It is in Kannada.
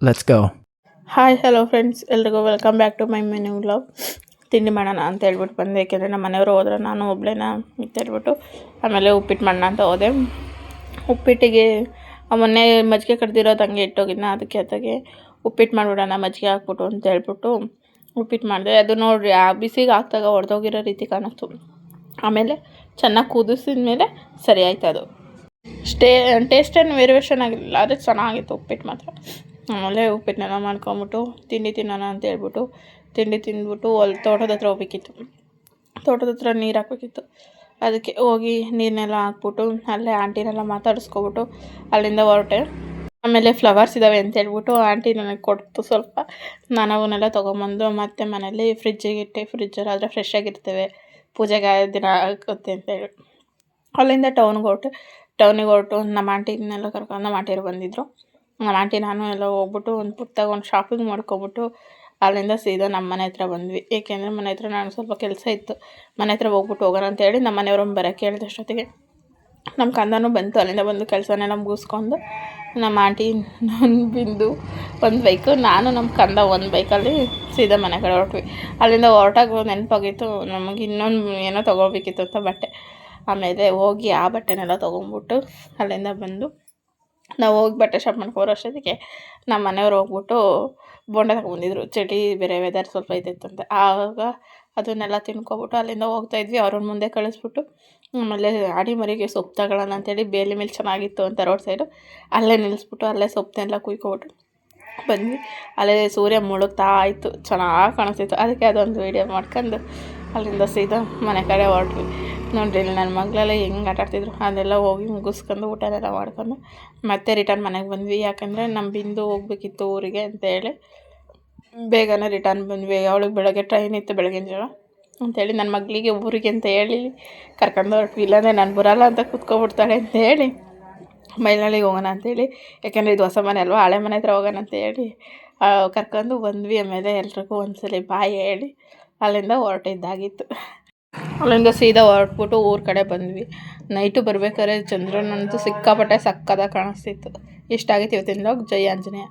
Let's go. Hi hello friends, ಎಲ್ರಿಗೂ welcome back to my menu vlog. ತಿಂಡಿ ಮಾಡೋಣ ಅಂತ ಹೇಳ್ಬಿಟ್ಟು ಬಂದೆ, ಏಕೆಂದರೆ ನಮ್ಮ ಮನೆಯವರು ಹೋದ್ರೆ ನಾನು ಒಬ್ಬಳೇನ ಅಂತ ಹೇಳ್ಬಿಟ್ಟು. ಆಮೇಲೆ ಉಪ್ಪಿಟ್ಟು ಮಾಡೋಣ ಅಂತ ಹೋದೆ. ಉಪ್ಪಿಟ್ಟಿಗೆ ಮೊನ್ನೆ ಮಜ್ಜಿಗೆ ಕಡ್ದಿರೋದು ಹಂಗೆ ಇಟ್ಟೋಗಿದ್ನ, ಅದಕ್ಕೆ ಅದಕ್ಕೆ ಉಪ್ಪಿಟ್ಟು ಮಾಡಿಬಿಡೋಣ ಮಜ್ಜಿಗೆ ಹಾಕ್ಬಿಟ್ಟು ಅಂತ ಹೇಳ್ಬಿಟ್ಟು ಉಪ್ಪಿಟ್ಟು ಮಾಡಿದೆ. ಅದು ನೋಡಿರಿ ಆ ಬಿಸಿಗೆ ಹಾಕ್ದಾಗ ಹೊಡೆದೋಗಿರೋ ರೀತಿ ಕಾಣಿಸ್ತು. ಆಮೇಲೆ ಚೆನ್ನಾಗಿ ಕುದಿಸಿದ ಮೇಲೆ ಸರಿ ಆಯ್ತು. ಅದು ಟೇಸ್ಟೇನು ವೇರಿಯೇಷನ್ ಆಗಿರಲಿಲ್ಲ, ಆದರೆ ಚೆನ್ನಾಗಿತ್ತು ಉಪ್ಪಿಟ್ಟು ಮಾತ್ರ. ಆಮೇಲೆ ಉಪ್ಪಿಟ್ಟನ್ನೆಲ್ಲ ಮಾಡ್ಕೊಂಬಿಟ್ಟು ತಿಂಡಿ ತಿನ್ನೋಣ ಅಂತ ಹೇಳ್ಬಿಟ್ಟು ತಿಂಡಿ ತಿಂದ್ಬಿಟ್ಟು ಅಲ್ಲಿ ತೋಟದ ಹತ್ರ ಹೋಗ್ಬೇಕಿತ್ತು. ತೋಟದ ಹತ್ರ ನೀರು ಹಾಕ್ಬೇಕಿತ್ತು. ಅದಕ್ಕೆ ಹೋಗಿ ನೀರನ್ನೆಲ್ಲ ಹಾಕ್ಬಿಟ್ಟು ಅಲ್ಲೇ ಆಂಟಿನೆಲ್ಲ ಮಾತಾಡಿಸ್ಕೊಬಿಟ್ಟು ಅಲ್ಲಿಂದ ಹೊರಟೆ. ಆಮೇಲೆ ಫ್ಲವರ್ಸ್ ಇದ್ದಾವೆ ಅಂತ ಹೇಳ್ಬಿಟ್ಟು ಆಂಟಿ ನನಗೆ ಕೊಡ್ತು ಸ್ವಲ್ಪ. ನಾನು ಅವನ್ನೆಲ್ಲ ತೊಗೊಂಬಂದು ಮತ್ತೆ ಮನೇಲಿ ಫ್ರಿಜ್ಜಿಗೆ ಇಟ್ಟೆ. ಫ್ರಿಜ್ಜಲ್ಲಾದರೆ ಫ್ರೆಶ್ ಆಗಿರ್ತೇವೆ, ಪೂಜೆಗೆ ದಿನ ಆಗುತ್ತೆ ಅಂತೇಳಿ ಅಲ್ಲಿಂದ ಟೌನಿಗೆ ಹೊರಟು ನಮ್ಮ ಆಂಟಿನೆಲ್ಲ ಕರ್ಕೊಂಡು ನಮ್ಮ ಆಂಟಿಯರು ಬಂದಿದ್ದರು. ನಮ್ಮ ಆಂಟಿ ನಾನು ಎಲ್ಲ ಹೋಗ್ಬಿಟ್ಟು ಒಂದು ಪುಟ್ಟಾಗ ಒಂದು ಶಾಪಿಂಗ್ ಮಾಡ್ಕೊಬಿಟ್ಟು ಅಲ್ಲಿಂದ ಸೀದಾ ನಮ್ಮ ಮನೆ ಹತ್ರ ಬಂದ್ವಿ. ಏಕೆಂದರೆ ಮನೆ ಹತ್ರ ನಾನು ಸ್ವಲ್ಪ ಕೆಲಸ ಇತ್ತು, ಮನೆ ಹತ್ರ ಹೋಗ್ಬಿಟ್ಟು ಹೋಗೋಣ ಅಂತೇಳಿ ನಮ್ಮ ಮನೆಯವ್ರನ್ನ ಬರೋಕ್ಕೆ ಹೇಳಿದೆ. ಅಷ್ಟೊತ್ತಿಗೆ ನಮ್ಮ ಕಂದನೂ ಬಂತು. ಅಲ್ಲಿಂದ ಬಂದು ಕೆಲಸನೆಲ್ಲ ಮುಗಿಸ್ಕೊಂಡು ನಮ್ಮ ಆಂಟಿ ಬಿಂದು ಒಂದು ಬೈಕು, ನಾನು ನಮ್ಮ ಕಂದ ಒಂದು ಬೈಕಲ್ಲಿ ಸೀದಾ ಮನೆ ಕಡೆ ಹೊರಟ್ವಿ. ಅಲ್ಲಿಂದ ಹೊರಟಾಗ ನೆನಪಾಗಿತ್ತು ನಮಗೆ ಇನ್ನೊಂದು ಏನೋ ತೊಗೊಳ್ಬೇಕಿತ್ತು ಅಂತ ಬಟ್ಟೆ. ಆಮೇಲೆ ಹೋಗಿ ಆ ಬಟ್ಟೆನೆಲ್ಲ ತೊಗೊಂಬಿಟ್ಟು ಅಲ್ಲಿಂದ ಬಂದು ನಾವು ಹೋಗಿ ಬಟ್ಟೆ ಶಾಪ್ ಮಾಡ್ಕೊಬರೋ ಅಷ್ಟೊತ್ತಿಗೆ ನಮ್ಮ ಮನೆಯವ್ರು ಹೋಗ್ಬಿಟ್ಟು ಬೋಂಡ ತಗೊಂಬಂದಿದ್ರು. ಚಳಿ ಬೇರೆ ವೆದರ್ ಸ್ವಲ್ಪ ಇದ್ದಿತ್ತಂತೆ. ಆವಾಗ ಅದನ್ನೆಲ್ಲ ತಿನ್ಕೊಬಿಟ್ಟು ಅಲ್ಲಿಂದ ಹೋಗ್ತಾಯಿದ್ವಿ. ಅವ್ರನ್ನ ಮುಂದೆ ಕಳಿಸ್ಬಿಟ್ಟು ಆಮೇಲೆ ಆಡಿ ಮರಿಗೆ ಸೊಪ್ಪು ತಗೊಳ್ಳೋಣ ಅಂತೇಳಿ ಬೇಲಿ ಮೇಲೆ ಚೆನ್ನಾಗಿತ್ತು ಅಂತ ರೋಡ್ ಸೈಡು ಅಲ್ಲೇ ನಿಲ್ಲಿಸ್ಬಿಟ್ಟು ಅಲ್ಲೇ ಸೊಪ್ಪನ್ನೆಲ್ಲ ಕುಯ್ಕೊಬಿಟ್ಟು ಬಂದ್ವಿ. ಅಲ್ಲೇ ಸೂರ್ಯ ಮುಳುಗ್ತಾ ಆಯಿತು, ಚೆನ್ನಾಗಿ ಕಾಣಿಸ್ತಿತ್ತು. ಅದಕ್ಕೆ ಅದೊಂದು ವೀಡಿಯೋ ಮಾಡ್ಕೊಂಡು ಅಲ್ಲಿಂದ ಸೀದಾ ಮನೆ ಕಡೆ ಹೊರಟ್ವಿ. ನೋಡ್ರಿ ಇಲ್ಲಿ ನನ್ನ ಮಗಳೆಲ್ಲ ಹೆಂಗೆ ಆಟಾಡ್ತಿದ್ರು, ಅದೆಲ್ಲ ಹೋಗಿ ಮುಗಿಸ್ಕೊಂಡು ಊಟನೆಲ್ಲ ಮಾಡ್ಕೊಂಡು ಮತ್ತೆ ರಿಟರ್ನ್ ಮನೆಗೆ ಬಂದ್ವಿ. ಯಾಕಂದರೆ ನಮ್ಮ ಬಿಂದು ಹೋಗ್ಬೇಕಿತ್ತು ಊರಿಗೆ ಅಂತೇಳಿ ಬೇಗನೆ ರಿಟರ್ನ್ ಬಂದ್ವಿ. ಅವಳಿಗೆ ಬೆಳಗ್ಗೆ ಟ್ರೈನ್ ಇತ್ತು, ಬೆಳಗಿನ ಜಾವ ಅಂಥೇಳಿ ನನ್ನ ಮಗಳಿಗೆ ಊರಿಗೆ ಅಂತ ಹೇಳಿ ಕರ್ಕೊಂಡು ಹೊರಟ್ವಿ. ಇಲ್ಲಾಂದರೆ ನಾನು ಬರೋಲ್ಲ ಅಂತ ಕೂತ್ಕೊಬಿಡ್ತಾಳೆ ಅಂತೇಳಿ ಮೈನಳ್ಳಿಗೆ ಹೋಗೋಣ ಅಂತೇಳಿ, ಯಾಕೆಂದರೆ ಇದು ಹೊಸ ಮನೆ ಅಲ್ವಾ, ಹಳೆ ಮನೆ ಹತ್ರ ಹೋಗೋಣ ಅಂತೇಳಿ ಕರ್ಕೊಂಡು ಬಂದ್ವಿ. ಆಮೇಲೆ ಎಲ್ರಿಗೂ ಒಂದ್ಸಲ ಬಾಯ್ ಹೇಳಿ ಅಲ್ಲಿಂದ ಹೊರಟಿದ್ದಾಗಿತ್ತು. ಅಲ್ಲಿಂದ ಸೀದಾ ಹೊರಟ್ಬಿಟ್ಟು ಊರ ಕಡೆ ಬಂದ್ವಿ. ನೈಟು ಬರ್ಬೇಕಾದ್ರೆ ಚಂದ್ರನಂತೂ ಸಿಕ್ಕಾಪಟ್ಟೆ ಸಕ್ಕದಾಗಿ ಕಾಣಿಸ್ತಿತ್ತು. ಇಷ್ಟ ಆಗಿತ್ತು ಇವತ್ತಿನ ವ್ಲಾಗ್. ಜೈ ಆಂಜನೇಯ.